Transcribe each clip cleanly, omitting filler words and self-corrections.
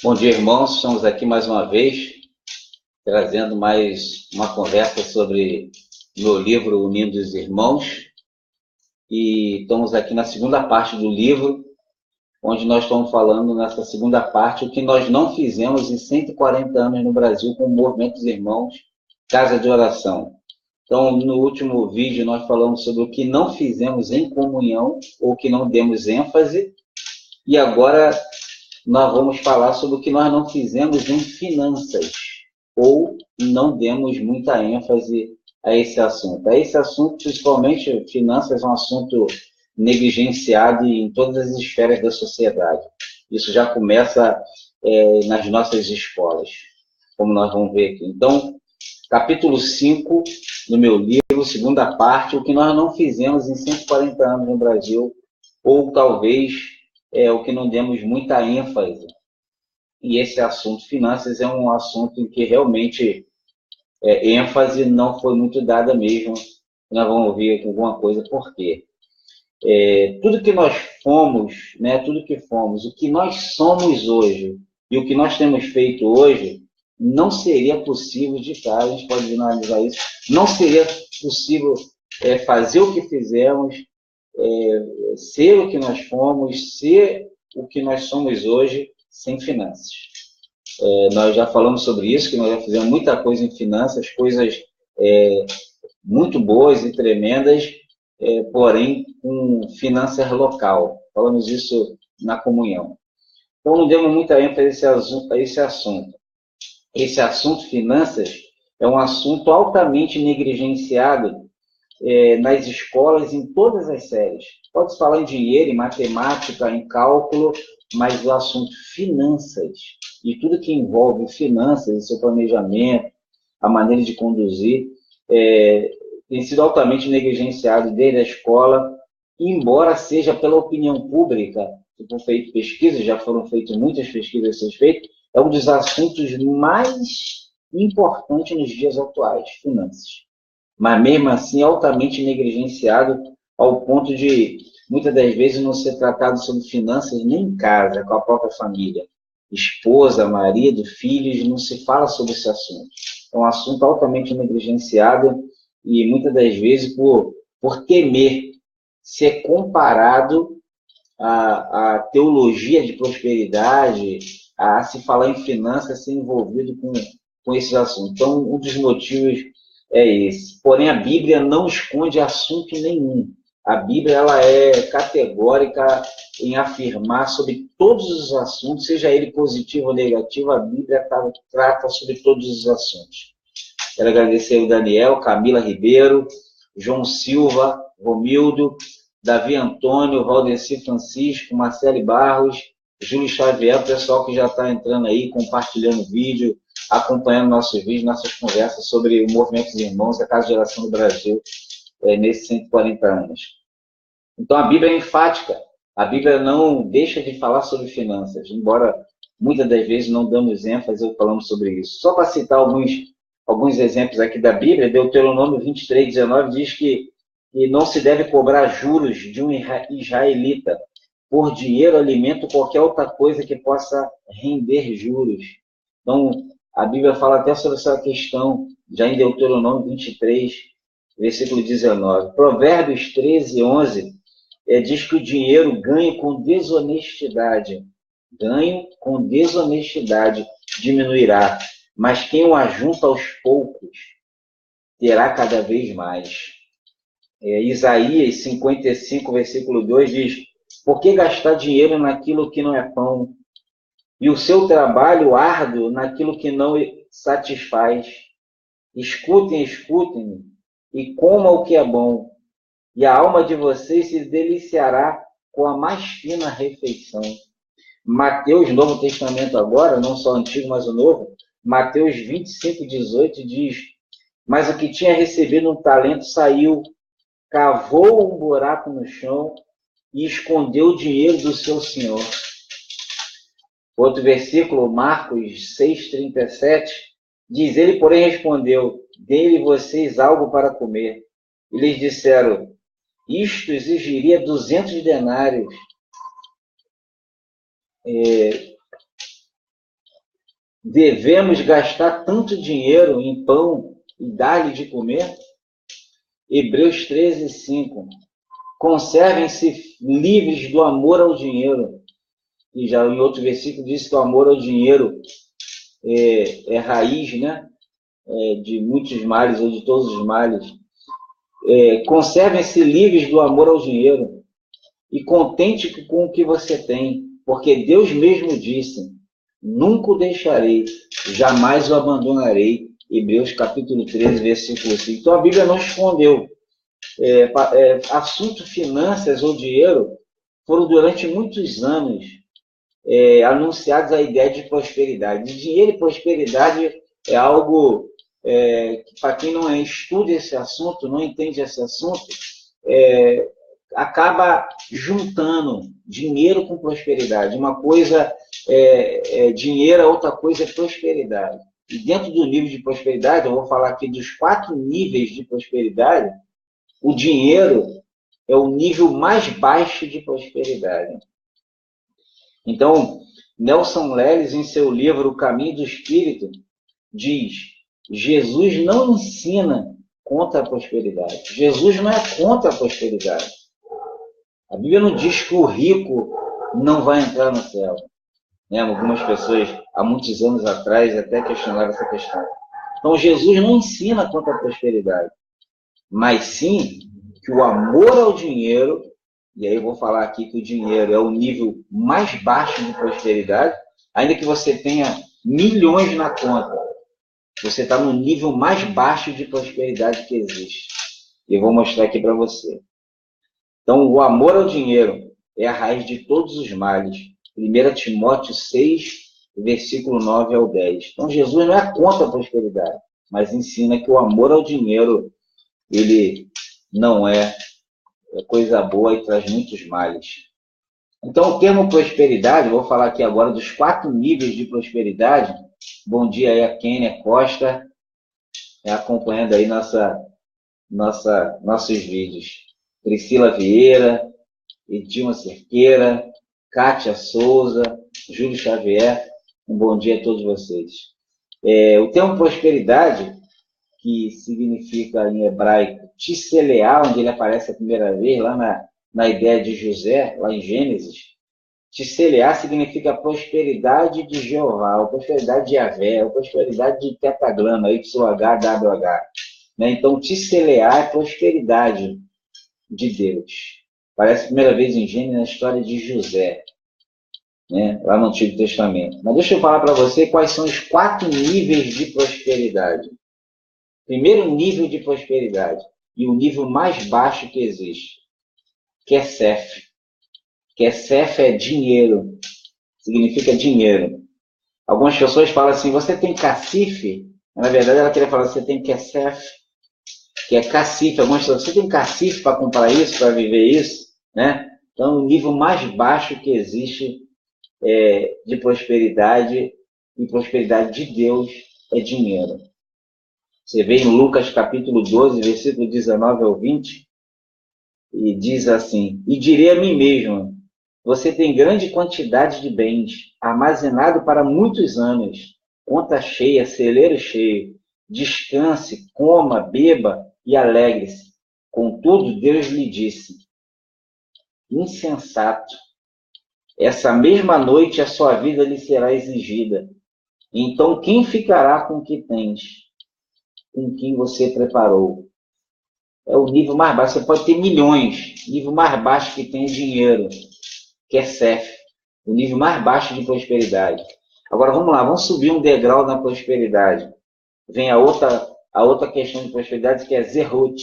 Bom dia, irmãos. Estamos aqui mais uma vez, trazendo mais uma conversa sobre o meu livro Unindo os Irmãos. E estamos aqui na segunda parte do livro, onde nós estamos falando nessa segunda parte o que nós não fizemos em 140 anos no Brasil com o Movimento dos Irmãos, Casa de Oração. Então, no último vídeo, nós falamos sobre o que não fizemos em comunhão, ou que não demos ênfase, e agora nós vamos falar sobre o que nós não fizemos em finanças, ou não demos muita ênfase a esse assunto. A esse assunto, principalmente, finanças é um assunto negligenciado em todas as esferas da sociedade. Isso já começa nas nossas escolas, como nós vamos ver aqui. Então, capítulo 5 do meu livro, segunda parte, o que nós não fizemos em 140 anos no Brasil, ou talvez o que não demos muita ênfase. E esse assunto, finanças, é um assunto em que realmente ênfase não foi muito dada mesmo. Nós vamos ver aqui alguma coisa, por quê? Tudo que nós fomos, né, tudo que fomos, o que nós somos hoje e o que nós temos feito hoje, não seria possível de cara, a gente pode analisar isso, não seria possível fazer o que fizemos, ser o que nós fomos, ser o que nós somos hoje, sem finanças. Nós já falamos sobre isso, que nós já fizemos muita coisa em finanças, coisas muito boas e tremendas, porém com finanças local. Falamos isso na comunhão. Então, não demos muita ênfase a esse assunto. Esse assunto, finanças, é um assunto altamente negligenciado nas escolas, em todas as séries. Pode-se falar em dinheiro, em matemática, em cálculo, mas o assunto finanças, e tudo que envolve finanças, seu planejamento, a maneira de conduzir, tem sido altamente negligenciado desde a escola, embora seja pela opinião pública, foram feitas pesquisas, já foram feitas muitas pesquisas a esse respeito, é um dos assuntos mais importantes nos dias atuais, finanças. Mas mesmo assim altamente negligenciado, ao ponto de, muitas das vezes, não ser tratado sobre finanças nem em casa, com a própria família. Esposa, marido, filhos, não se fala sobre esse assunto. É um assunto altamente negligenciado e, muitas das vezes, por temer ser comparado à teologia de prosperidade, a se falar em finanças, ser envolvido com esses assuntos. Então, um dos motivos é esse. Porém, a Bíblia não esconde assunto nenhum. A Bíblia ela é categórica em afirmar sobre todos os assuntos, seja ele positivo ou negativo, a Bíblia trata sobre todos os assuntos. Quero agradecer ao Daniel, Camila Ribeiro, João Silva, Romildo, Davi Antônio, Valdeci Francisco, Marcele Barros, Júlio Xavier, o pessoal que já está entrando aí, compartilhando o vídeo, acompanhando nossos vídeos, nossas conversas sobre o Movimento dos Irmãos, a Casa de Oração do Brasil, nesses 140 anos. Então, a Bíblia é enfática. A Bíblia não deixa de falar sobre finanças, embora muitas das vezes não damos ênfase ou falamos sobre isso. Só para citar alguns exemplos aqui da Bíblia, Deuteronômio 23, 19 diz que não se deve cobrar juros de um israelita por dinheiro, alimento, qualquer outra coisa que possa render juros. Então, a Bíblia fala até sobre essa questão, já em Deuteronômio 23, versículo 19. Provérbios 13, 11, diz que o dinheiro ganho com desonestidade diminuirá, mas quem o ajunta aos poucos terá cada vez mais. Isaías 55, versículo 2 diz: por que gastar dinheiro naquilo que não é pão? E o seu trabalho árduo naquilo que não satisfaz? Escutem, e comam o que é bom, e a alma de vocês se deliciará com a mais fina refeição. Mateus, Novo Testamento agora, não só o Antigo, mas o Novo, Mateus 25, 18 diz: mas o que tinha recebido um talento saiu, cavou um buraco no chão e escondeu o dinheiro do seu senhor. Outro versículo, Marcos 6,37, diz: ele, porém, respondeu: dê-lhe vocês algo para comer. E lhes disseram: isto exigiria 200 denários. Devemos gastar tanto dinheiro em pão e dar-lhe de comer? Hebreus 13, 5. Conservem-se livres do amor ao dinheiro. E já em outro versículo diz que o amor ao dinheiro é raiz, né? De muitos males, ou de todos os males. Conservem-se livres do amor ao dinheiro e contente com o que você tem, porque Deus mesmo disse: nunca o deixarei, jamais o abandonarei. Hebreus capítulo 13, versículo 5. Então a Bíblia não escondeu. Assunto finanças ou dinheiro foram durante muitos anos anunciados a ideia de prosperidade. Dinheiro e prosperidade é algo que, para quem não estuda esse assunto, não entende esse assunto, acaba juntando dinheiro com prosperidade. Uma coisa é dinheiro, a outra coisa é prosperidade. E dentro do nível de prosperidade, eu vou falar aqui dos 4 níveis de prosperidade. O dinheiro é o nível mais baixo de prosperidade. Então, Nelson Leles, em seu livro O Caminho do Espírito, diz: Jesus não ensina contra a prosperidade. Jesus não é contra a prosperidade. A Bíblia não diz que o rico não vai entrar no céu. Algumas pessoas, há muitos anos atrás, até questionaram essa questão. Então, Jesus não ensina contra a prosperidade, mas sim que o amor ao dinheiro, e aí eu vou falar aqui que o dinheiro é o nível mais baixo de prosperidade, ainda que você tenha milhões na conta, você está no nível mais baixo de prosperidade que existe. E eu vou mostrar aqui para você. Então, o amor ao dinheiro é a raiz de todos os males. 1 Timóteo 6, versículo 9 ao 10. Então, Jesus não é contra a prosperidade, mas ensina que o amor ao dinheiro, ele não é coisa boa e traz muitos males. Então, o termo prosperidade, eu vou falar aqui agora dos 4 níveis de prosperidade. Bom dia aí a Kênia Costa, acompanhando aí nossos vídeos. Priscila Vieira, Edilma Cerqueira, Kátia Souza, Júlio Xavier, um bom dia a todos vocês. O termo prosperidade, que significa em hebraico Tiseleá, onde ele aparece a primeira vez, lá na ideia de José, lá em Gênesis, Tiseleá significa prosperidade de Jeová, prosperidade de Yahvé, prosperidade de tetragrama, YHWH. Então, Tiseleá é prosperidade de Deus. Aparece a primeira vez em Gênesis na história de José, lá no Antigo Testamento. Mas deixa eu falar para você quais são os 4 níveis de prosperidade. Primeiro nível de prosperidade, e o nível mais baixo que existe, Kesef. Kesef é dinheiro, significa dinheiro. Algumas pessoas falam assim: você tem cacife? Na verdade, ela queria falar: você tem Kesef, que é cacife. Algumas pessoas: você tem cacife para comprar isso, para viver isso? Então, o nível mais baixo que existe de prosperidade, e prosperidade de Deus, é dinheiro. Você vê em Lucas capítulo 12, versículo 19 ao 20, e diz assim: e direi a mim mesmo, você tem grande quantidade de bens, armazenado para muitos anos, conta cheia, celeiro cheio, descanse, coma, beba e alegre-se. Contudo, Deus lhe disse: insensato, essa mesma noite a sua vida lhe será exigida. Então, quem ficará com o que tens? Com quem você preparou? É o nível mais baixo. Você pode ter milhões. O nível mais baixo que tem é dinheiro, que é CEF. O nível mais baixo de prosperidade. Agora, vamos lá. Vamos subir um degrau na prosperidade. Vem a outra questão de prosperidade, que é Zerut.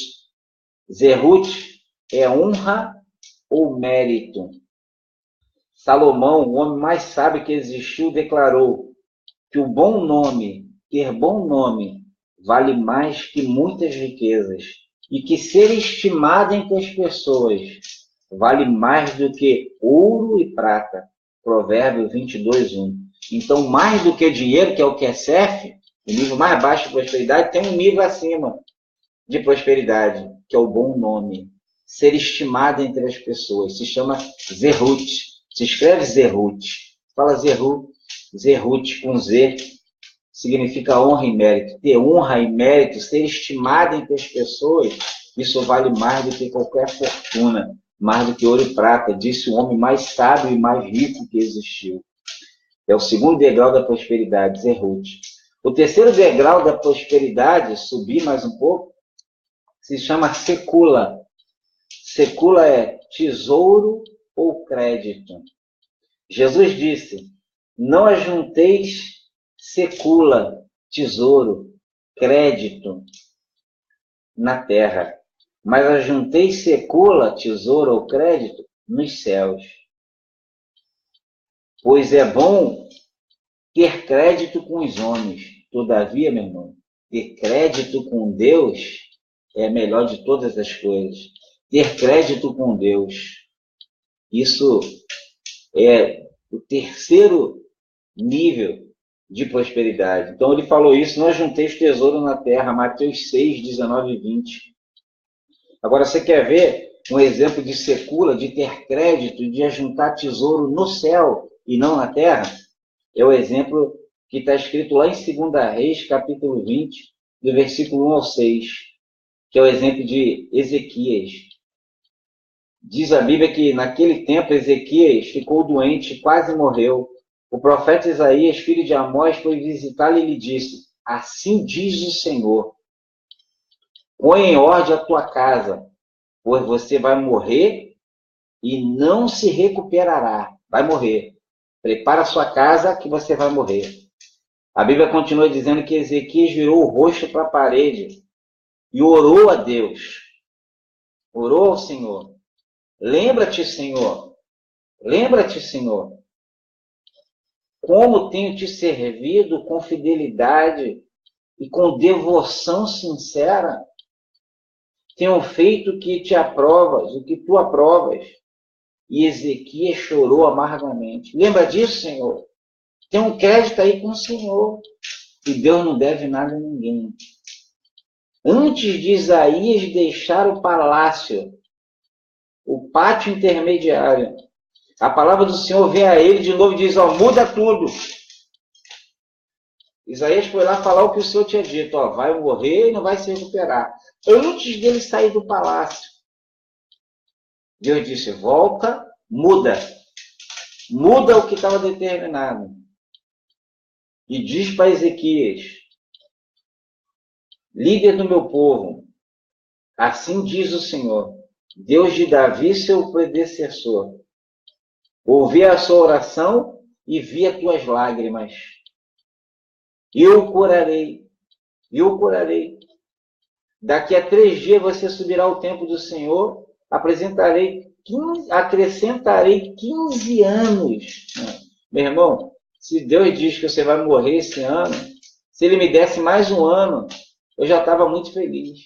Zerut é honra ou mérito. Salomão, o homem mais sábio que existiu, declarou que o bom nome, ter bom nome, vale mais que muitas riquezas, e que ser estimado entre as pessoas vale mais do que ouro e prata. Provérbios 22, 1. Então, mais do que dinheiro, que é o Kesef, o nível mais baixo de prosperidade, tem um nível acima de prosperidade, que é o bom nome. Ser estimado entre as pessoas. Se chama Zerut. Se escreve Zerut. Fala Zerut com Z, significa honra e mérito. Ter honra e mérito, ser estimado entre as pessoas, isso vale mais do que qualquer fortuna, mais do que ouro e prata, disse o homem mais sábio e mais rico que existiu. É o segundo degrau da prosperidade, Zerut. O terceiro degrau da prosperidade, subir mais um pouco, se chama secula. Secula é tesouro ou crédito. Jesus disse, não ajunteis secula, tesouro, crédito na terra, mas ajunteis secula, tesouro ou crédito nos céus. Pois é bom ter crédito com os homens. Todavia, meu irmão, ter crédito com Deus é a melhor de todas as coisas. Ter crédito com Deus. Isso é o terceiro nível de prosperidade. Então, ele falou isso, não ajunteis tesouro na terra, Mateus 6, 19 e 20. Agora, você quer ver um exemplo de secula, de ter crédito, de ajuntar tesouro no céu e não na terra? É o exemplo que está escrito lá em 2 Reis, capítulo 20, do versículo 1 ao 6, que é o exemplo de Ezequias. Diz a Bíblia que naquele tempo Ezequias ficou doente e quase morreu. O profeta Isaías, filho de Amós, foi visitá-lo e lhe disse, assim diz o Senhor, põe em ordem a tua casa, pois você vai morrer e não se recuperará. Vai morrer. Prepara a sua casa que você vai morrer. A Bíblia continua dizendo que Ezequias virou o rosto para a parede e orou a Deus. Orou ao Senhor. Lembra-te, Senhor. Lembra-te, Senhor. Como tenho te servido com fidelidade e com devoção sincera. Tenho feito o que te aprovas, o que tu aprovas. E Ezequias chorou amargamente. Lembra disso, Senhor? Tem um crédito aí com o Senhor. E Deus não deve nada a ninguém. Antes de Isaías deixar o palácio, o pátio intermediário, a palavra do Senhor vem a ele de novo e diz, ó, muda tudo. Isaías foi lá falar o que o Senhor tinha dito, ó, vai morrer e não vai se recuperar. Antes dele sair do palácio, Deus disse, volta, muda. Muda o que estava determinado. E diz para Ezequias, líder do meu povo, assim diz o Senhor, Deus de Davi, seu predecessor, ouvi a sua oração e vi as tuas lágrimas. Eu o curarei. Daqui a 3 dias você subirá ao templo do Senhor, acrescentarei 15 anos. Meu irmão, se Deus diz que você vai morrer esse ano, se Ele me desse mais um ano, eu já estava muito feliz.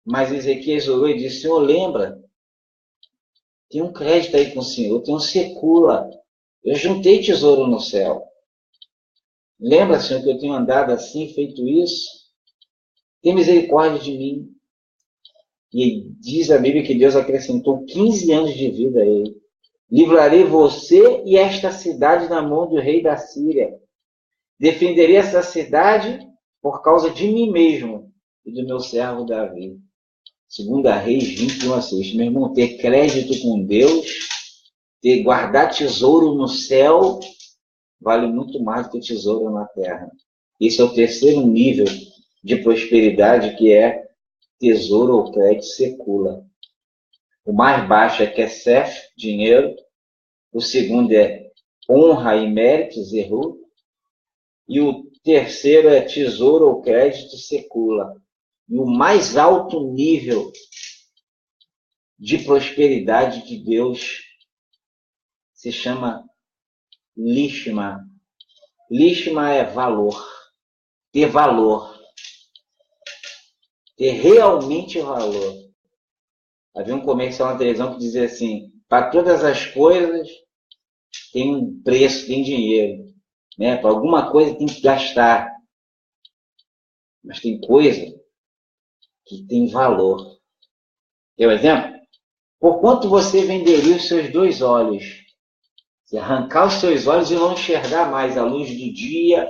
Mas Ezequias orou e disse, Senhor, lembra, tem um crédito aí com o Senhor, tem um secula. Eu juntei tesouro no céu. Lembra, Senhor, que eu tenho andado assim, feito isso? Tem misericórdia de mim. E diz a Bíblia que Deus acrescentou 15 anos de vida a ele. Livrarei você e esta cidade na mão do rei da Síria. Defenderei essa cidade por causa de mim mesmo e do meu servo Davi. 2 Reis 21:6. Meu irmão, ter crédito com Deus, guardar tesouro no céu, vale muito mais do que tesouro na terra. Esse é o terceiro nível de prosperidade, que é tesouro ou crédito secula. O mais baixo é kesef, dinheiro. O segundo é honra e mérito, zerut. E o terceiro é tesouro ou crédito secula. E o mais alto nível de prosperidade de Deus se chama lishma. Lishma é valor. Ter valor. Ter realmente valor. Havia um comercial na televisão que dizia assim, para todas as coisas tem um preço, tem dinheiro. Né? Para alguma coisa tem que gastar. Mas tem coisa que tem valor. Quer um exemplo? Por quanto você venderia os seus 2 olhos? Se arrancar os seus olhos e não enxergar mais a luz do dia,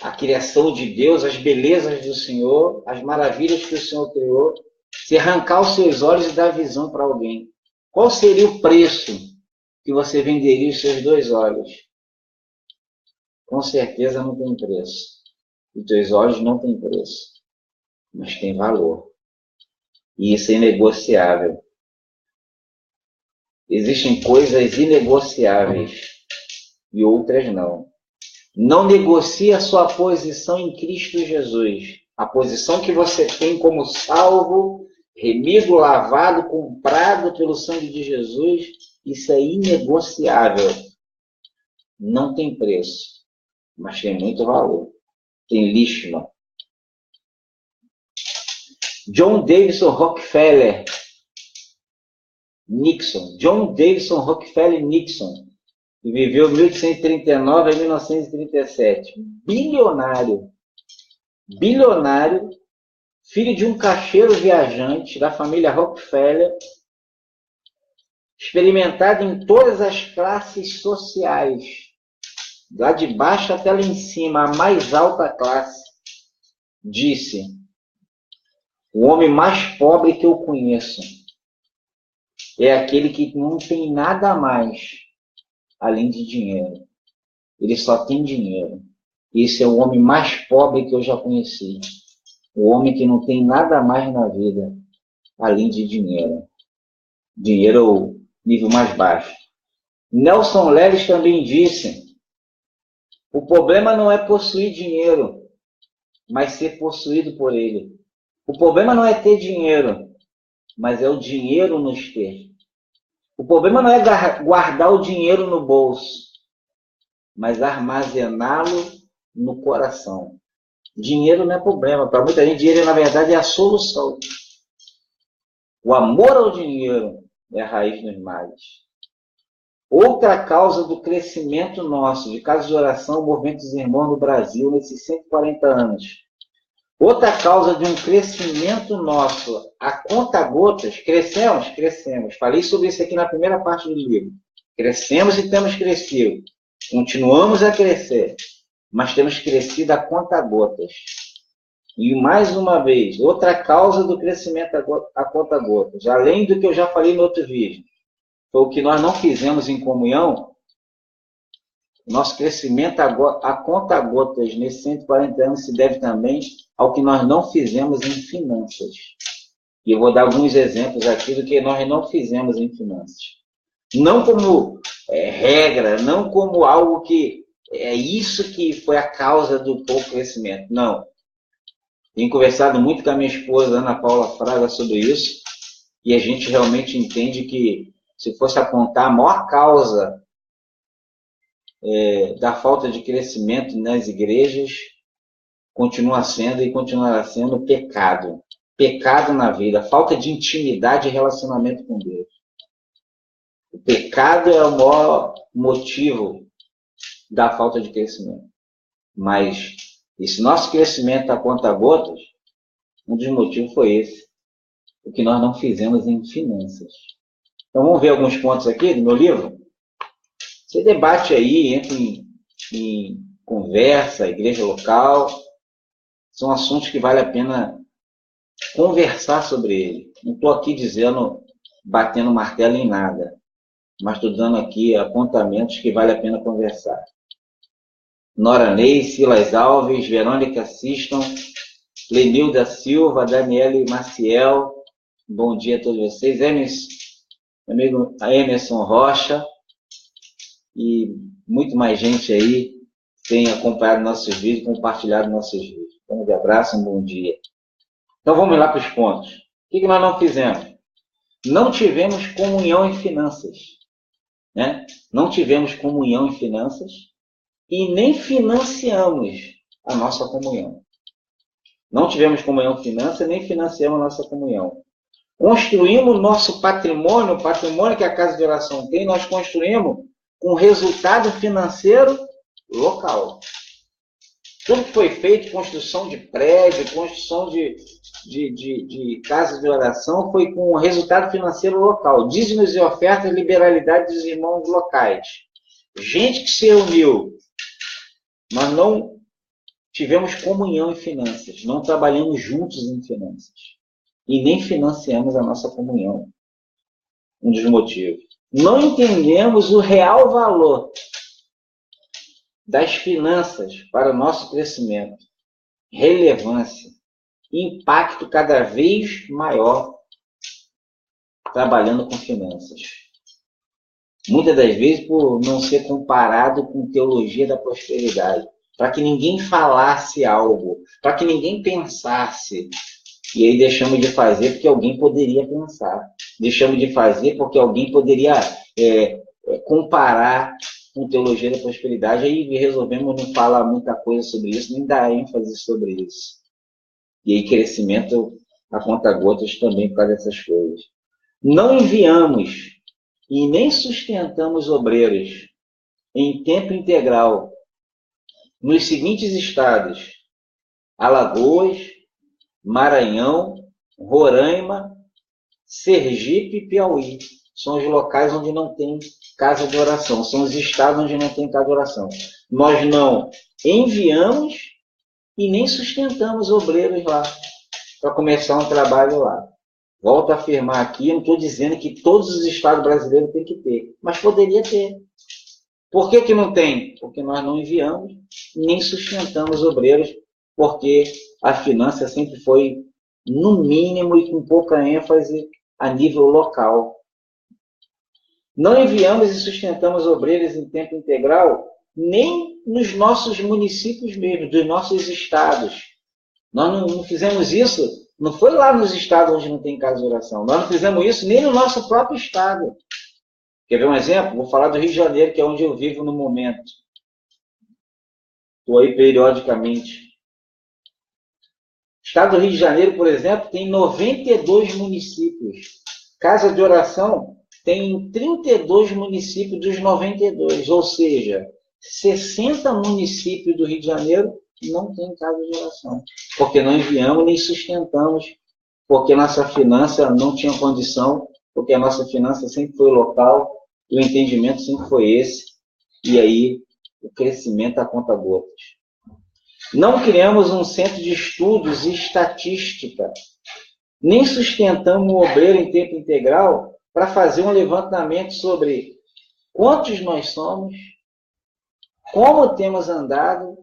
a criação de Deus, as belezas do Senhor, as maravilhas que o Senhor criou, se arrancar os seus olhos e dar visão para alguém, qual seria o preço que você venderia os seus 2 olhos? Com certeza não tem preço. Os 2 olhos não têm preço, mas tem valor. E isso é inegociável. Existem coisas inegociáveis e outras não. Não negocie a sua posição em Cristo Jesus. A posição que você tem como salvo, remido, lavado, comprado pelo sangue de Jesus, isso é inegociável. Não tem preço, mas tem muito valor. Tem lixma. John Davidson Rockefeller Nixon. John Davidson Rockefeller Nixon, que viveu 1839 a 1937. Bilionário. Bilionário, filho de um caixeiro viajante da família Rockefeller, experimentado em todas as classes sociais, lá de baixo até lá em cima, a mais alta classe, disse: o homem mais pobre que eu conheço é aquele que não tem nada mais além de dinheiro. Ele só tem dinheiro. Esse é o homem mais pobre que eu já conheci. O homem que não tem nada mais na vida além de dinheiro. Dinheiro é o nível mais baixo. Nelson Leves também disse: o problema não é possuir dinheiro, mas ser possuído por ele. O problema não é ter dinheiro, mas é o dinheiro nos ter. O problema não é guardar o dinheiro no bolso, mas armazená-lo no coração. Dinheiro não é problema. Para muita gente, dinheiro, na verdade, é a solução. O amor ao dinheiro é a raiz dos males. Outra causa do crescimento nosso, de casa de oração, movimento dos irmãos no Brasil, nesses 140 anos. Outra causa de um crescimento nosso, a conta-gotas, crescemos? Crescemos. Falei sobre isso aqui na primeira parte do livro. Crescemos e temos crescido. Continuamos a crescer, mas temos crescido a conta-gotas. E mais uma vez, outra causa do crescimento a conta-gotas, além do que eu já falei no outro vídeo, foi o que nós não fizemos em comunhão. Nosso crescimento a conta-gotas nesses 140 anos se deve também ao que nós não fizemos em finanças. E eu vou dar alguns exemplos aqui do que nós não fizemos em finanças. Não como regra, não como algo que é isso que foi a causa do pouco crescimento. Não. Tenho conversado muito com a minha esposa, Ana Paula Fraga, sobre isso, e a gente realmente entende que, se fosse apontar a maior causa da falta de crescimento nas igrejas, continua sendo e continuará sendo o pecado. Pecado na vida, falta de intimidade e relacionamento com Deus. O pecado é o maior motivo da falta de crescimento. Mas esse nosso crescimento a conta-gotas, um dos motivos foi esse. O que nós não fizemos em finanças. Então vamos ver alguns pontos aqui do meu livro. Você debate aí, entra em conversa, igreja local. São assuntos que vale a pena conversar sobre ele. Não estou aqui dizendo, batendo martelo em nada, mas estou dando aqui apontamentos que vale a pena conversar. Nora Ney, Silas Alves, Verônica Siston, Lenilda Silva, Daniele Maciel, bom dia a todos vocês. Meu amigo Emerson Rocha e muito mais gente aí tem acompanhado nossos vídeos, compartilhado nossos vídeos. Um grande abraço, um bom dia. Então vamos lá para os pontos. O que nós não fizemos? Não tivemos comunhão em finanças. Né? Não tivemos comunhão em finanças e nem financiamos a nossa comunhão. Não tivemos comunhão em finanças, nem financiamos a nossa comunhão. Construímos nosso patrimônio, o patrimônio que a Casa de Oração tem, nós construímos com resultado financeiro local. Tudo que foi feito, construção de prédio, construção de casa de oração, foi com resultado financeiro local. Dízimos e ofertas, liberalidade dos irmãos locais. Gente que se reuniu. Nós não tivemos comunhão em finanças, não trabalhamos juntos em finanças e nem financiamos a nossa comunhão. Um dos motivos. Não entendemos o real valor das finanças para o nosso crescimento, relevância, impacto cada vez maior trabalhando com finanças. Muitas das vezes por não ser comparado com teologia da prosperidade, para que ninguém falasse algo, para que ninguém pensasse. E aí deixamos de fazer porque alguém poderia pensar. Deixamos de fazer porque alguém poderia comparar com teologia da prosperidade. Aí resolvemos não falar muita coisa sobre isso, nem dar ênfase sobre isso. E aí crescimento a conta-gotas também por causa dessas coisas. Não enviamos e nem sustentamos obreiros em tempo integral nos seguintes estados: Alagoas, Maranhão, Roraima, Sergipe e Piauí. São os locais onde não tem casa de oração. São os estados onde não tem casa de oração. Nós não enviamos e nem sustentamos obreiros lá para começar um trabalho lá. Volto a afirmar aqui, eu não estou dizendo que todos os estados brasileiros têm que ter, mas poderia ter. Por que não tem? Porque nós não enviamos nem sustentamos obreiros, porque a finança sempre foi, no mínimo e com pouca ênfase, a nível local. Não enviamos e sustentamos obreiros em tempo integral nem nos nossos municípios mesmo, dos nossos estados. Nós não fizemos isso, não foi lá nos estados onde não tem casa de oração. Nós não fizemos isso nem no nosso próprio estado. Quer ver um exemplo? Vou falar do Rio de Janeiro, que é onde eu vivo no momento. Estou aí periodicamente. O estado do Rio de Janeiro, por exemplo, tem 92 municípios. Casa de oração tem 32 municípios dos 92, ou seja, 60 municípios do Rio de Janeiro não tem casa de oração, porque não enviamos nem sustentamos, porque nossa finança não tinha condição, porque a nossa finança sempre foi local, e o entendimento sempre foi esse, e aí o crescimento a conta-gotas. Não criamos um centro de estudos e estatística, nem sustentamos o obreiro em tempo integral para fazer um levantamento sobre quantos nós somos, como temos andado,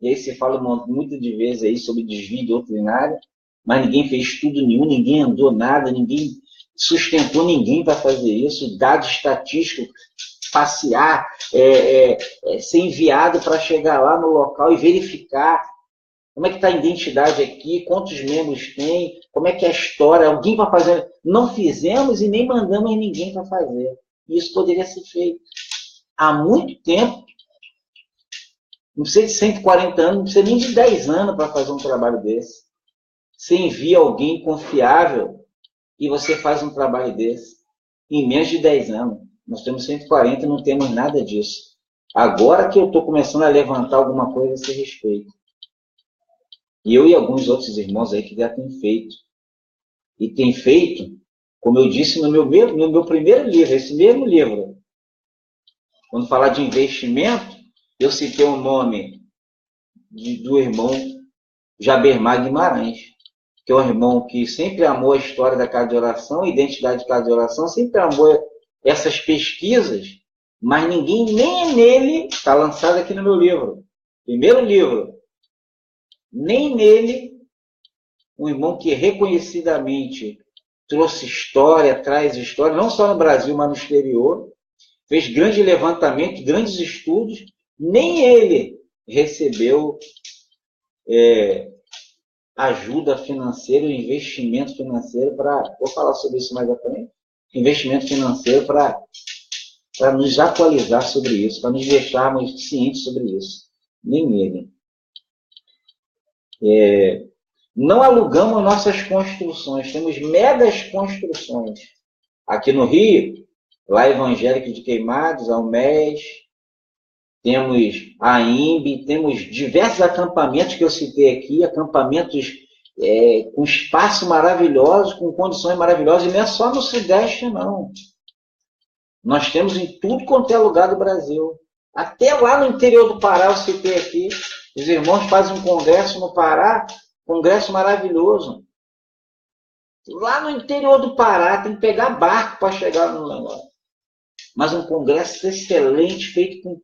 e aí se fala muitas de vezes aí sobre desvio doutrinário, mas ninguém fez estudo nenhum, ninguém andou nada, ninguém sustentou ninguém para fazer isso, dado estatístico, passear, ser enviado para chegar lá no local e verificar como é que está a identidade aqui, quantos membros tem, como é que é a história, alguém para fazer. Não fizemos e nem mandamos ninguém para fazer. Isso poderia ser feito há muito tempo. Não precisa de 140 anos, não precisa nem de 10 anos para fazer um trabalho desse. Você envia alguém confiável e você faz um trabalho desse em menos de 10 anos. Nós temos 140 e não temos nada disso. Agora que eu estou começando a levantar alguma coisa a esse respeito. E eu e alguns outros irmãos aí que já têm feito. E tem feito, como eu disse no meu primeiro livro, esse mesmo livro. Quando falar de investimento, eu citei o nome do irmão Jabermar Guimarães, que é um irmão que sempre amou a história da casa de oração, a identidade de casa de oração, sempre amou essas pesquisas, mas ninguém, nem nele, está lançado aqui no meu livro, primeiro livro, nem nele, um irmão que reconhecidamente trouxe história, traz história, não só no Brasil, mas no exterior, fez grande levantamento, grandes estudos, nem ele recebeu ajuda financeira, investimento financeiro para, vou falar sobre isso mais à frente, investimento financeiro para nos atualizar sobre isso, para nos deixarmos cientes sobre isso. Nem ele. Não alugamos nossas construções, temos megas construções. Aqui no Rio, lá Evangélico de Queimados, a UMES, temos a IMB, temos diversos acampamentos que eu citei aqui, acampamentos com espaço maravilhoso, com condições maravilhosas, e não é só no Sudeste, não. Nós temos em tudo quanto é lugar do Brasil. Até lá no interior do Pará, eu citei aqui, os irmãos fazem um congresso no Pará, congresso maravilhoso. Lá no interior do Pará, tem que pegar barco para chegar no negócio. Mas um congresso excelente, feito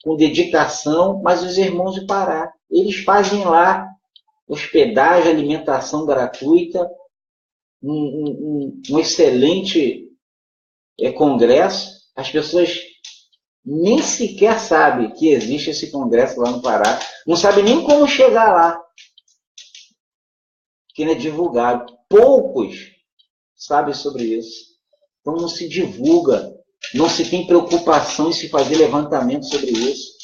com dedicação, mas os irmãos do Pará, eles fazem lá hospedagem, alimentação gratuita, um excelente congresso. As pessoas nem sequer sabem que existe esse congresso lá no Pará, não sabem nem como chegar lá, que não é divulgado. Poucos sabem sobre isso. Então não se divulga, não se tem preocupação em se fazer levantamento sobre isso.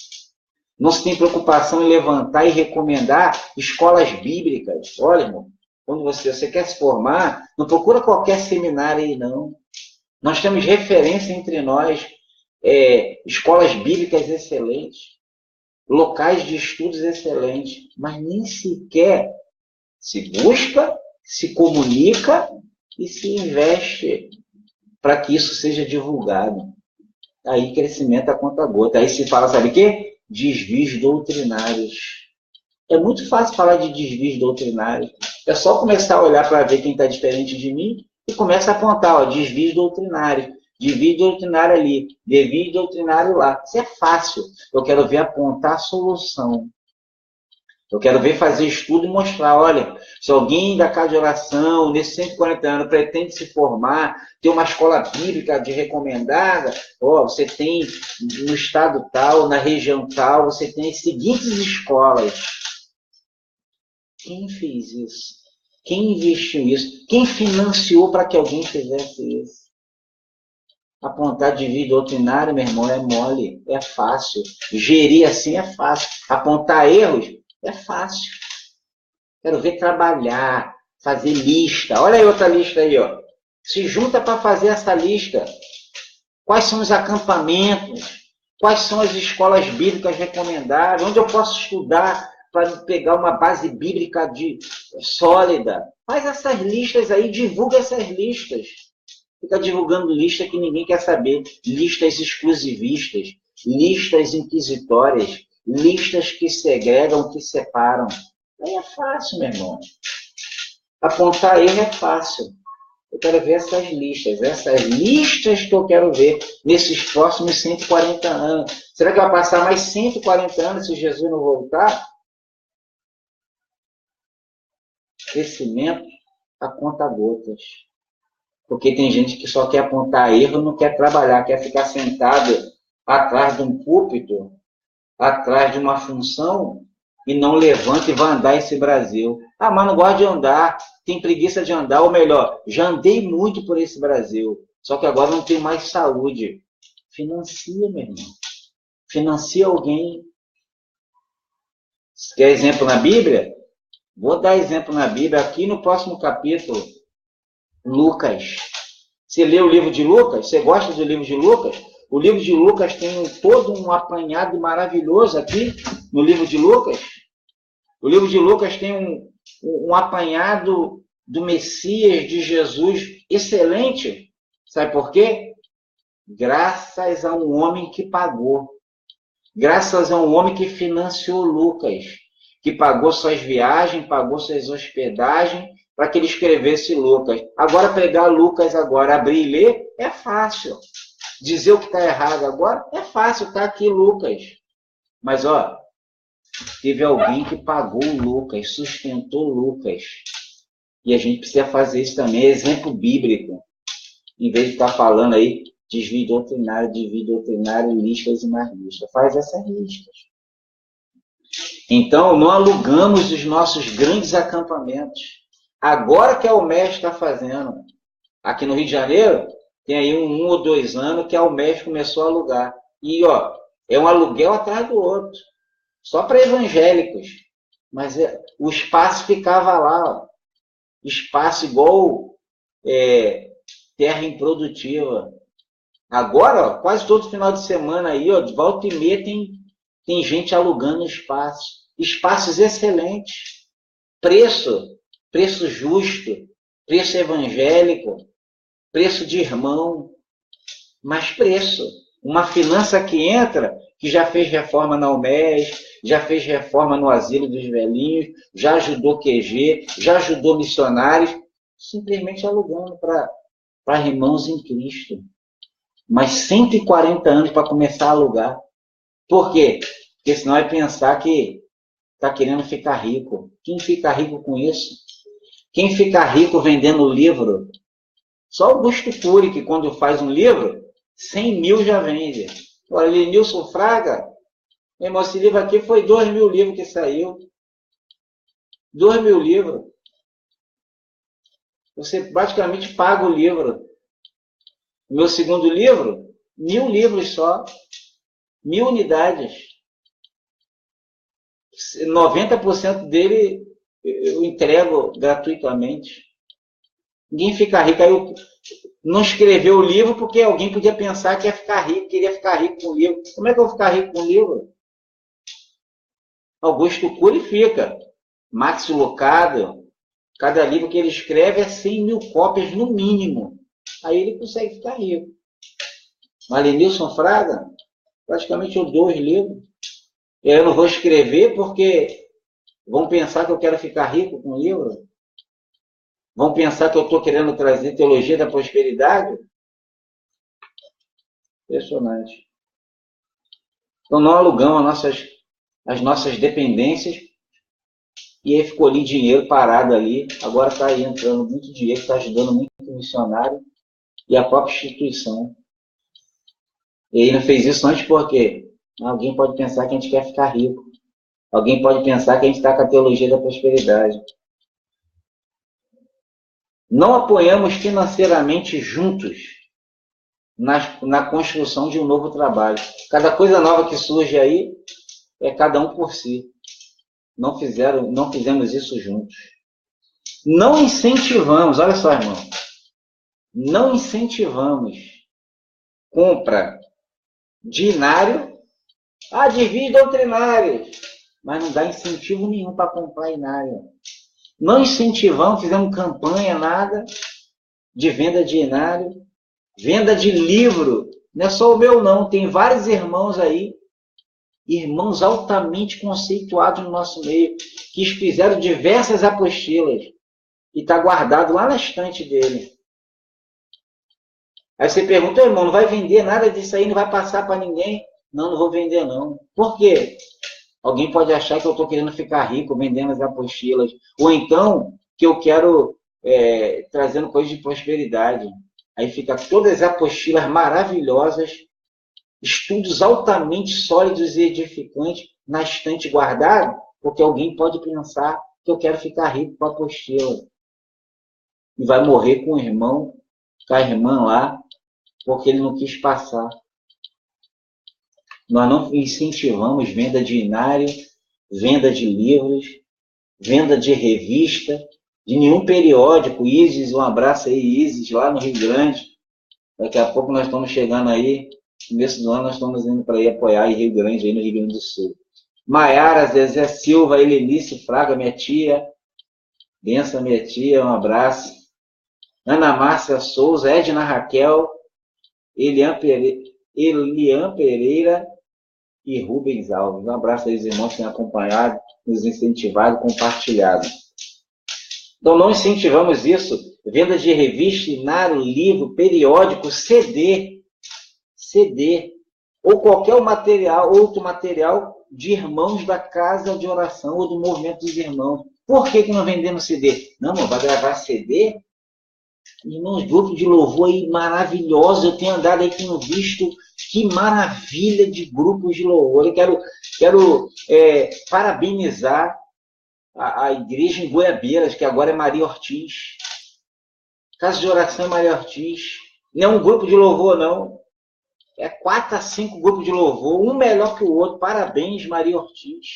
Não se tem preocupação em levantar e recomendar escolas bíblicas. Olha, irmão, quando você quer se formar, não procura qualquer seminário aí, não. Nós temos referência entre nós, escolas bíblicas excelentes, locais de estudos excelentes, mas nem sequer se busca, se comunica e se investe para que isso seja divulgado. Aí crescimento a conta gota. Aí se fala, sabe o quê? Desvios doutrinários. É muito fácil falar de desvios doutrinários. É só começar a olhar para ver quem está diferente de mim e começa a apontar, ó, desvios doutrinários. Desvio doutrinário ali, desvio doutrinário lá. Isso é fácil. Eu quero ver apontar a solução. Eu quero ver fazer estudo e mostrar, olha, se alguém da casa de oração, nesses 140 anos, pretende se formar, ter uma escola bíblica de recomendada, você tem no estado tal, na região tal, você tem as seguintes escolas. Quem fez isso? Quem investiu isso? Quem financiou para que alguém fizesse isso? Apontar desvio doutrinário, meu irmão, é mole, é fácil. Gerir assim é fácil. Apontar erros é fácil. Quero ver trabalhar, fazer lista. Olha aí outra lista aí, ó. Se junta para fazer essa lista. Quais são os acampamentos? Quais são as escolas bíblicas recomendáveis? Onde eu posso estudar para pegar uma base bíblica sólida? Faz essas listas aí, divulga essas listas. Fica divulgando lista que ninguém quer saber. Listas exclusivistas, listas inquisitórias, listas que segregam, que separam. Aí é fácil, meu irmão. Apontar erro é fácil. Eu quero ver essas listas que eu quero ver nesses próximos 140 anos. Será que vai passar mais 140 anos se Jesus não voltar? Crescimento a conta gotas. Porque tem gente que só quer apontar erro, não quer trabalhar, quer ficar sentado atrás de um púlpito, atrás de uma função, e não levanta e vai andar esse Brasil. Ah, mas não gosta de andar, tem preguiça de andar, ou melhor, já andei muito por esse Brasil, só que agora não tenho mais saúde. Financia, meu irmão. Financia alguém. Você quer exemplo na Bíblia? Vou dar exemplo na Bíblia, aqui no próximo capítulo. Lucas. Você lê o livro de Lucas? Você gosta do livro de Lucas? O livro de Lucas tem todo um apanhado maravilhoso aqui no livro de Lucas. O livro de Lucas tem um apanhado do Messias, de Jesus, excelente. Sabe por quê? Graças a um homem que pagou. Graças a um homem que financiou Lucas, que pagou suas viagens, pagou suas hospedagens, para que ele escrevesse Lucas. Agora, pegar Lucas agora, abrir e ler, é fácil. Dizer o que está errado agora, é fácil, está aqui Lucas. Mas, teve alguém que pagou Lucas, sustentou Lucas. E a gente precisa fazer isso também, exemplo bíblico. Em vez de estar falando aí, desvio doutrinário, listas e mais listas. Faz essas listas. Então, não alugamos os nossos grandes acampamentos. Agora que a UMES está fazendo, aqui no Rio de Janeiro, tem aí 1 ou 2 anos que a UMES começou a alugar. E, é um aluguel atrás do outro. Só para evangélicos. Mas o espaço ficava lá, espaço igual terra improdutiva. Agora, quase todo final de semana aí, de volta e meia, tem gente alugando espaços. Espaços excelentes. Preço justo, preço evangélico, preço de irmão, mas preço. Uma finança que entra, que já fez reforma na UMES, já fez reforma no Asilo dos Velhinhos, já ajudou QG, já ajudou missionários, simplesmente alugando para irmãos em Cristo. Mas 140 anos para começar a alugar. Por quê? Porque senão é pensar que está querendo ficar rico. Quem fica rico com isso? Quem fica rico vendendo livro? Só o Augusto Cury, que quando faz um livro, 100 mil já vende. Olha, Nilson Fraga, meu irmão, esse livro aqui foi 2.000 livros que saiu. 2.000 livros. Você praticamente paga o livro. O meu segundo livro, 1.000 livros só. 1.000 unidades. 90% dele eu entrego gratuitamente. Ninguém fica rico. Aí eu não escreveu o livro porque alguém podia pensar que ia ficar rico, queria ficar rico com o livro. Como é que eu vou ficar rico com o livro? Augusto Cury fica. Max Lucado, cada livro que ele escreve é 100 mil cópias no mínimo. Aí ele consegue ficar rico. Mas Nilson Fraga, praticamente eu dou os livros. Eu não vou escrever porque vão pensar que eu quero ficar rico com o livro. Vão pensar que eu estou querendo trazer teologia da prosperidade. Impressionante. Então, nós alugamos as nossas dependências e aí ficou ali dinheiro parado ali. Agora está aí entrando muito dinheiro, está ajudando muito o missionário e a própria instituição. E aí não fez isso antes porque alguém pode pensar que a gente quer ficar rico. Alguém pode pensar que a gente está com a teologia da prosperidade. Não apoiamos financeiramente juntos na construção de um novo trabalho. Cada coisa nova que surge aí é cada um por si. Não fizemos isso juntos. Não incentivamos, olha só, irmão, não incentivamos compra de inário, de doutrinários, mas não dá incentivo nenhum para comprar inário. Não incentivamos, fizemos campanha, nada de venda de inário, venda de livro. Não é só o meu, não. Tem vários irmãos aí, irmãos altamente conceituados no nosso meio, que fizeram diversas apostilas e está guardado lá na estante dele. Aí você pergunta, irmão, não vai vender nada disso aí, não vai passar para ninguém? Não, não vou vender, não. Por quê? Alguém pode achar que eu estou querendo ficar rico vendendo as apostilas. Ou então, que eu quero trazendo coisas de prosperidade. Aí fica todas as apostilas maravilhosas, estudos altamente sólidos e edificantes na estante guardado, porque alguém pode pensar que eu quero ficar rico com a apostila. E vai morrer com o irmão, com a irmã lá, porque ele não quis passar. Nós não incentivamos venda de inário, venda de livros, venda de revista, de nenhum periódico. Isis, um abraço aí, Isis, lá no Rio Grande. Daqui a pouco nós estamos chegando aí, no começo do ano nós estamos indo para ir apoiar em Rio Grande, aí no Rio Grande do Sul. Maiara, Zezé Silva, Helenice Fraga, minha tia. Benção, minha tia, um abraço. Ana Márcia Souza, Edna Raquel, Elian Pereira e Rubens Alves. Um abraço aí, os irmãos que têm acompanhado, nos incentivado, compartilhado. Então, não incentivamos isso. Venda de revista, inário, livro, periódico, CD, ou qualquer outro material de irmãos da casa de oração ou do movimento dos irmãos. Por que não vendemos CD? Não, vai gravar CD? Irmãos, grupo de louvor aí maravilhoso. Eu tenho andado aí, tenho visto que maravilha de grupos de louvor. Eu quero parabenizar a igreja em Goiabeiras, que agora é Maria Ortiz. Casa de oração é Maria Ortiz. Não é um grupo de louvor, não. É 4 a 5 grupos de louvor, um melhor que o outro. Parabéns, Maria Ortiz.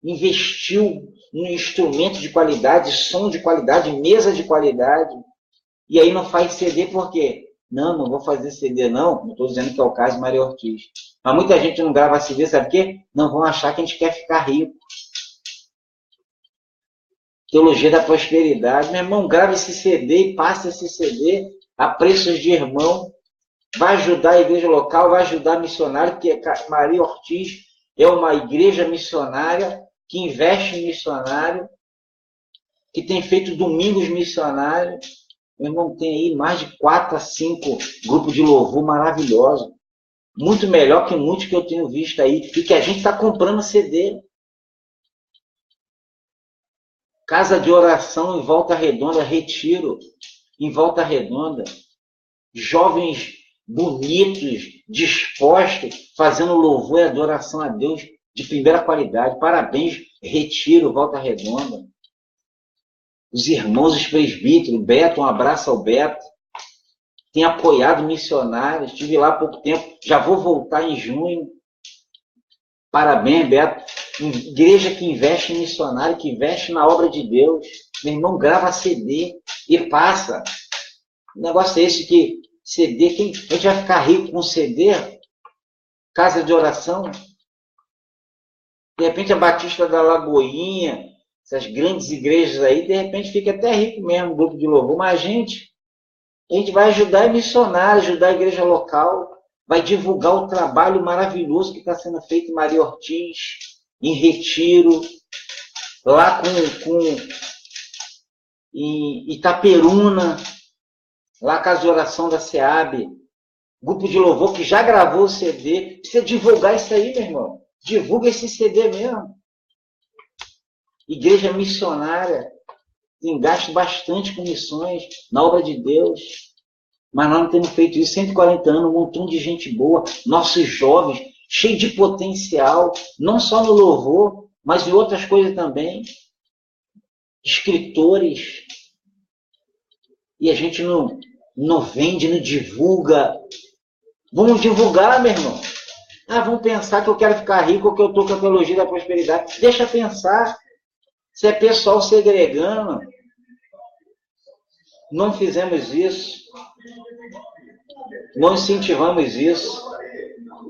Investiu em instrumento de qualidade, som de qualidade, mesa de qualidade. E aí não faz CD por quê? Não vou fazer CD, não. Não estou dizendo que é o caso de Maria Ortiz. Mas muita gente não grava CD, sabe por quê? Não vão achar que a gente quer ficar rico. Teologia da prosperidade. Meu irmão, grava esse CD e passa esse CD a preços de irmão. vai ajudar a igreja local, vai ajudar missionário, porque Maria Ortiz é uma igreja missionária que investe em missionário, que tem feito domingos missionários. Meu irmão, tem aí mais de 4 a 5 grupos de louvor maravilhosos. Muito melhor que muitos que eu tenho visto aí. E que a gente está comprando CD. Casa de oração em Volta Redonda, retiro em Volta Redonda. Jovens bonitos, dispostos, fazendo louvor e adoração a Deus de primeira qualidade. Parabéns, retiro, Volta Redonda. Os irmãos, os presbíteros, Beto, um abraço ao Beto. Tem apoiado missionários, estive lá há pouco tempo, já vou voltar em junho. Parabéns, Beto. Igreja que investe em missionário, que investe na obra de Deus. Meu irmão, grava CD e passa. O negócio é esse que CD, a gente vai ficar rico com CD? Casa de oração? De repente a Batista da Lagoinha, essas grandes igrejas aí, de repente fica até rico mesmo, grupo de louvor, mas a gente vai ajudar a missionário, ajudar a igreja local, vai divulgar o trabalho maravilhoso que está sendo feito em Maria Ortiz, em Retiro, lá em Itaperuna, lá a Casa de Oração da SEAB, grupo de louvor que já gravou o CD, precisa divulgar isso aí, meu irmão, divulga esse CD mesmo. Igreja missionária, tem gasto bastante com missões na obra de Deus, mas nós não temos feito isso. 140 anos, um montão de gente boa, nossos jovens, cheios de potencial, não só no louvor, mas em outras coisas também, escritores, e a gente não vende, não divulga. Vamos divulgar, meu irmão. Vamos pensar que eu quero ficar rico ou que eu estou com a teologia da prosperidade. Deixa pensar. Se é pessoal segregando, não fizemos isso, não incentivamos isso,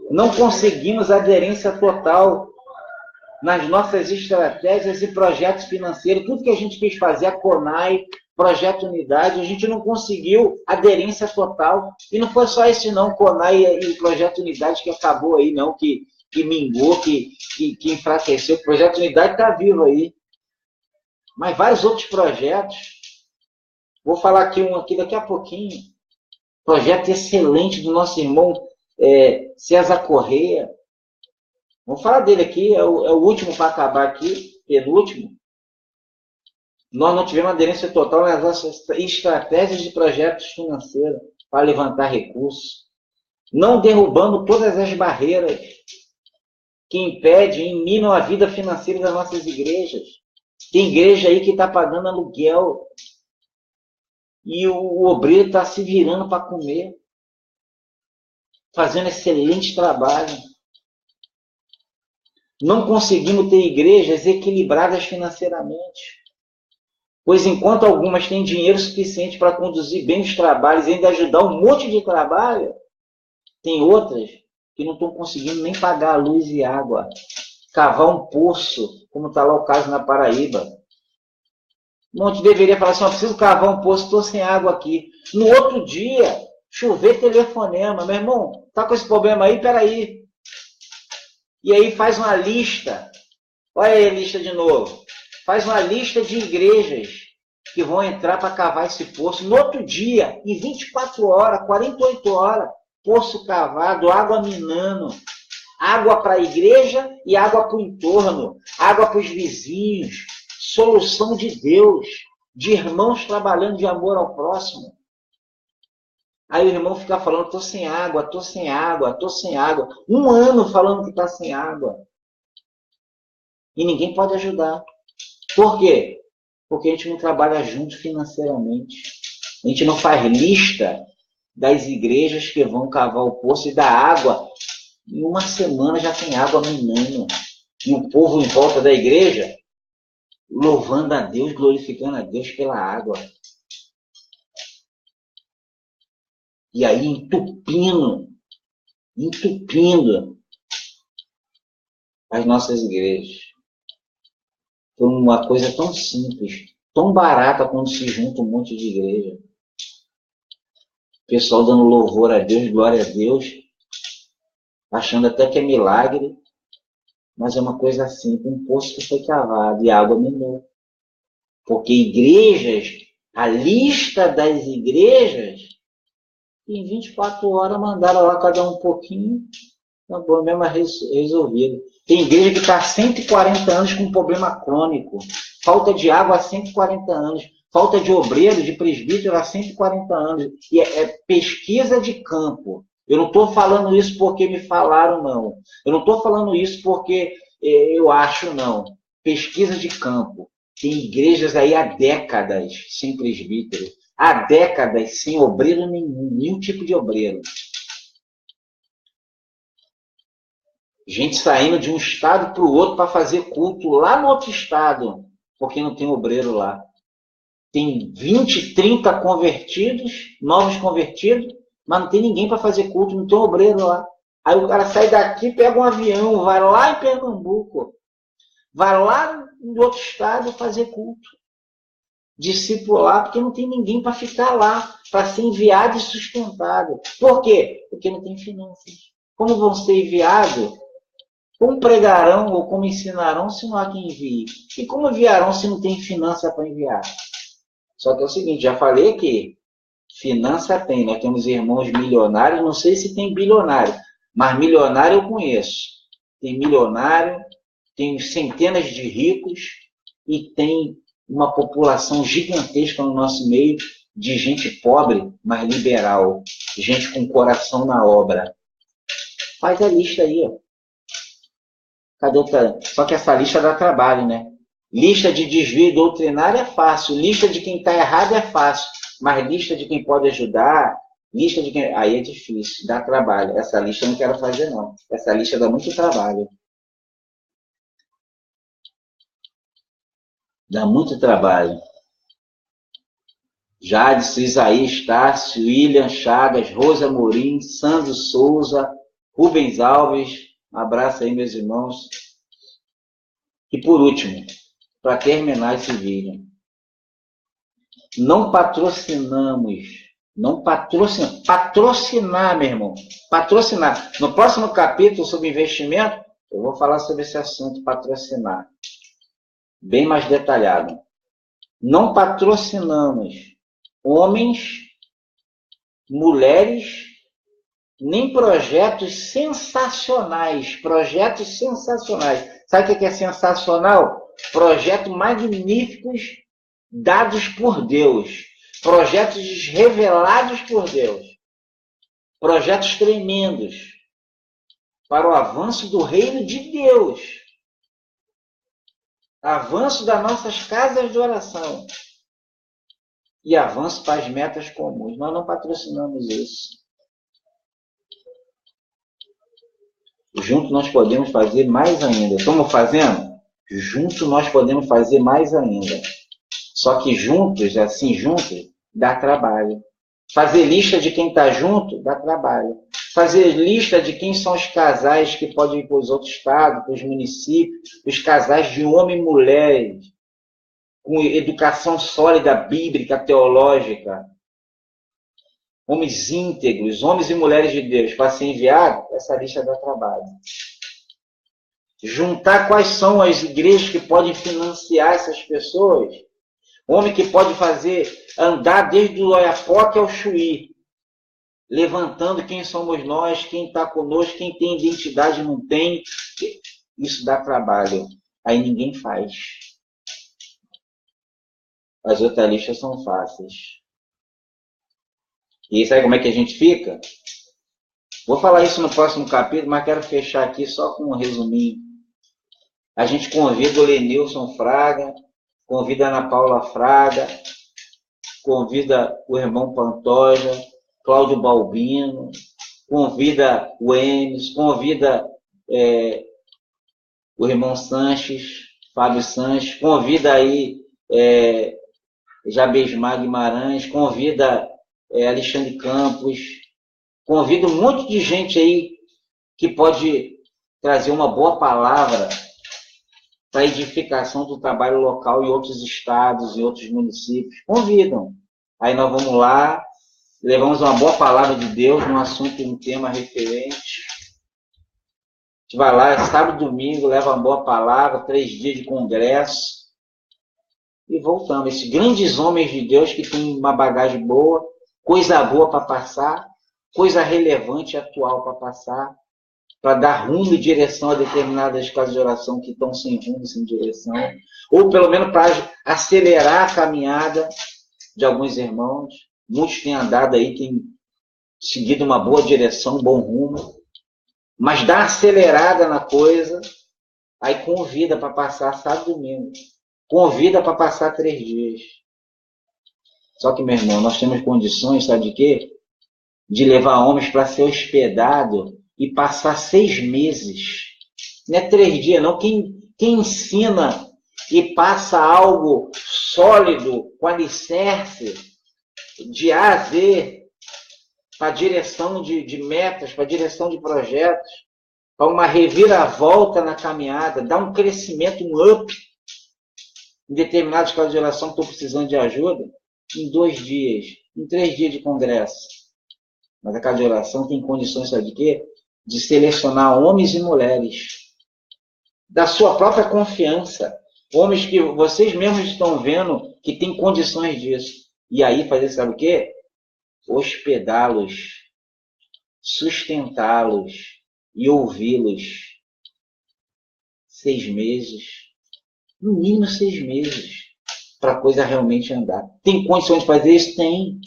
não conseguimos aderência total nas nossas estratégias e projetos financeiros. Tudo que a gente quis fazer, a CONAI, Projeto Unidade, a gente não conseguiu aderência total. E não foi só esse não, CONAI e Projeto Unidade que acabou aí, não, que mingou, que enfraqueceu. O Projeto Unidade está vivo aí. Mas vários outros projetos, vou falar aqui um aqui daqui a pouquinho, projeto excelente do nosso irmão César Correia. Vamos falar dele aqui, é o último para acabar aqui, penúltimo. Nós não tivemos aderência total nas nossas estratégias de projetos financeiros para levantar recursos. Não derrubamos todas as barreiras que impedem e minam a vida financeira das nossas igrejas. Tem igreja aí que está pagando aluguel e o obreiro está se virando para comer, fazendo excelente trabalho. Não conseguimos ter igrejas equilibradas financeiramente, pois enquanto algumas têm dinheiro suficiente para conduzir bem os trabalhos e ainda ajudar um monte de trabalho, tem outras que não estão conseguindo nem pagar a luz e água, cavar um poço, como está lá o caso na Paraíba. Um monte deveria falar assim, preciso cavar um poço, estou sem água aqui. No outro dia, chover telefonema. Meu irmão, está com esse problema aí? Peraí. E aí faz uma lista. Olha aí a lista de novo. Faz uma lista de igrejas que vão entrar para cavar esse poço. No outro dia, em 24 horas, 48 horas, poço cavado, água minando. Água para a igreja e água para o entorno. Água para os vizinhos. Solução de Deus, de irmãos trabalhando de amor ao próximo. Aí o irmão fica falando, estou sem água, estou sem água, estou sem água. 1 ano falando que está sem água. E ninguém pode ajudar. Por quê? Porque a gente não trabalha junto financeiramente. A gente não faz lista das igrejas que vão cavar o poço e da água. Em 1 semana já tem água minando. E o povo em volta da igreja louvando a Deus, glorificando a Deus pela água. E aí entupindo as nossas igrejas. Por uma coisa tão simples, tão barata quando se junta um monte de igreja. pessoal dando louvor a Deus, glória a Deus, achando até que é milagre, mas é uma coisa assim, um poço que foi cavado e a água minou. Porque igrejas, a lista das igrejas, em 24 horas mandaram lá cada um pouquinho, tá bom, mesmo resolvido. Tem igreja que está há 140 anos com problema crônico, falta de água há 140 anos, falta de obreiro, de presbítero há 140 anos. E é pesquisa de campo. Eu não estou falando isso porque me falaram, não. Eu não estou falando isso porque eu acho, não. Pesquisa de campo. Tem igrejas aí há décadas sem presbítero, há décadas sem obreiro nenhum tipo de obreiro. Gente saindo de um estado para o outro para fazer culto lá no outro estado, porque não tem obreiro lá. Tem 20, 30 convertidos, novos convertidos, mas não tem ninguém para fazer culto, não tem obreiro lá. Aí o cara sai daqui, pega um avião, vai lá em Pernambuco, vai lá em outro estado fazer culto, discipular, porque não tem ninguém para ficar lá, para ser enviado e sustentado. Por quê? Porque não tem finanças. Como vão ser enviados? Como pregarão ou como ensinarão se não há quem envie? E como enviarão se não tem finança para enviar? Só que é o seguinte, já falei que finança tem, nós temos irmãos milionários, não sei se tem bilionário, mas milionário eu conheço. Tem milionário, tem centenas de ricos e tem uma população gigantesca no nosso meio de gente pobre, mas liberal, gente com coração na obra. Faz a lista aí, ó. Cadê o... Só que essa lista dá trabalho, né? Lista de desvio doutrinário é fácil, lista de quem está errado é fácil, mas lista de quem pode ajudar, lista de quem... Aí é difícil, dá trabalho. Essa lista eu não quero fazer, não. Essa lista dá muito trabalho. Dá muito trabalho. Jadson, Isaías, Tássio, William Chagas, Rosa Morim, Sandro Souza, Rubens Alves, um abraço aí, meus irmãos. E por último, para terminar esse vídeo, não patrocinamos, patrocinar, meu irmão, patrocinar. No próximo capítulo sobre investimento, eu vou falar sobre esse assunto, patrocinar, bem mais detalhado. Não patrocinamos homens, mulheres, nem projetos sensacionais. Projetos sensacionais. Sabe o que é sensacional? Projetos magníficos dados por Deus. Projetos revelados por Deus. Projetos tremendos para o avanço do reino de Deus. Avanço das nossas casas de oração. E avanço para as metas comuns. Nós não patrocinamos isso. Juntos nós podemos fazer mais ainda. Estamos fazendo? Juntos nós podemos fazer mais ainda. Só que juntos, assim, juntos, dá trabalho. Fazer lista de quem está junto, dá trabalho. Fazer lista de quem são os casais que podem ir para os outros estados, para os municípios, os casais de homem e mulher, com educação sólida, bíblica, teológica, homens íntegros, homens e mulheres de Deus, para ser enviado, essa lista dá trabalho. Juntar quais são as igrejas que podem financiar essas pessoas, homem que pode fazer, andar desde o Oiapoque ao Chuí, levantando quem somos nós, quem está conosco, quem tem identidade não tem, isso dá trabalho. Aí ninguém faz. As outras listas são fáceis. E sabe como é que a gente fica? Vou falar isso no próximo capítulo, mas quero fechar aqui só com um resuminho. A gente convida o Lenilson Fraga, convida a Ana Paula Fraga, convida o irmão Pantoja, Cláudio Balbino, convida o Enes, convida o irmão Sanches, Fábio Sanches, convida aí Jabesmar Guimarães, convida Alexandre Campos, convida um monte de gente aí que pode trazer uma boa palavra para a edificação do trabalho local em outros estados, em outros municípios. Convidam. Aí nós vamos lá levamos uma boa palavra de Deus num assunto, um tema referente. A gente vai lá, é sábado e domingo, leva uma boa palavra, 3 dias de congresso. E voltamos. Esses grandes homens de Deus que têm uma bagagem boa, coisa boa para passar, coisa relevante e atual para passar, para dar rumo e direção a determinadas casas de oração que estão sem rumo, sem direção, ou pelo menos para acelerar a caminhada de alguns irmãos. Muitos têm andado aí, têm seguido uma boa direção, um bom rumo, mas dá acelerada na coisa, aí convida para passar sábado e domingo, convida para passar 3 dias. Só que, meu irmão, nós temos condições, sabe de quê? De levar homens para ser hospedado e passar 6 meses. Não é 3 dias, não. Quem ensina e passa algo sólido, com alicerce, de A a Z, para direção de metas, para direção de projetos, para uma reviravolta na caminhada, dar um crescimento, um up, em determinados casos de oração que estão precisando de ajuda, em 2 dias, em 3 dias de congresso. Mas a casa de oração tem condições, sabe de quê? De selecionar homens e mulheres da sua própria confiança, homens que vocês mesmos estão vendo que têm condições disso. E aí fazer, sabe o quê? Hospedá-los, sustentá-los e ouvi-los. 6 meses, no mínimo 6 meses, para a coisa realmente andar. Tem condições de fazer isso? Tem.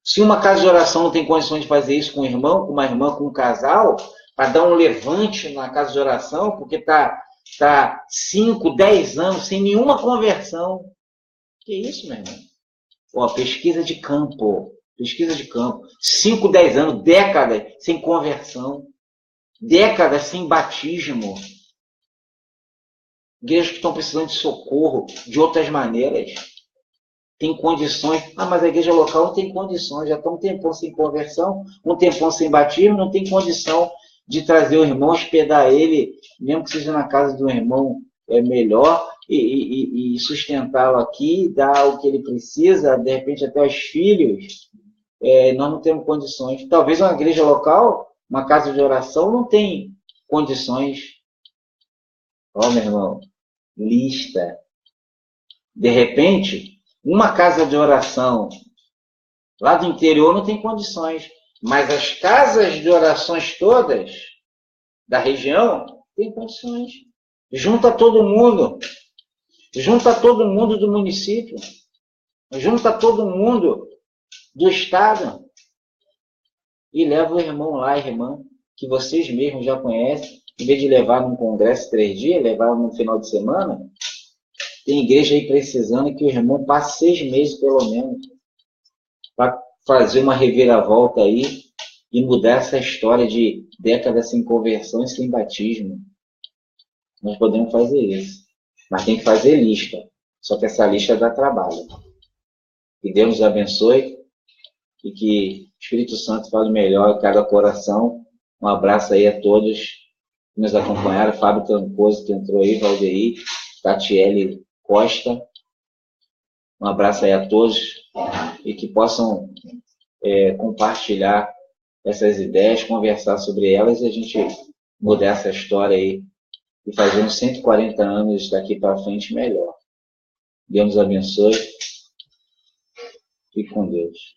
Se uma casa de oração não tem condições de fazer isso com um irmão, com uma irmã, com um casal, para dar um levante na casa de oração, porque está 5, 10 anos sem nenhuma conversão. Que isso, meu irmão? Ó, pesquisa de campo. 5, 10 anos, décadas sem conversão. Décadas sem batismo. Igrejas que estão precisando de socorro de outras maneiras. Tem condições. Ah, mas a igreja local não tem condições. Já está um tempão sem conversão, um tempão sem batismo, não tem condição de trazer o irmão, hospedar ele, mesmo que seja na casa do irmão, é melhor, e sustentá-lo aqui, dar o que ele precisa, de repente até aos filhos. Nós não temos condições. Talvez uma igreja local, uma casa de oração, não tem condições. Ó, meu irmão, lista. De repente, uma casa de oração lá do interior não tem condições, mas as casas de orações todas da região têm condições. Junta todo mundo do município, junta todo mundo do estado e leva o irmão lá, a irmã, que vocês mesmos já conhecem, em vez de levar num congresso 3 dias, levar no final de semana. Tem igreja aí precisando que o irmão passe 6 meses, pelo menos, para fazer uma reviravolta aí e mudar essa história de décadas sem conversão e sem batismo. Nós podemos fazer isso. Mas tem que fazer lista. Só que essa lista dá trabalho. Que Deus nos abençoe e que o Espírito Santo fale melhor em cada coração. Um abraço aí a todos que nos acompanharam. Fábio Trancoso, que entrou aí, Valdeir, Tatiele Costa. Um abraço aí a todos e que possam compartilhar essas ideias, conversar sobre elas e a gente mudar essa história aí e fazer uns 140 anos daqui para frente melhor. Deus nos abençoe. Fique com Deus.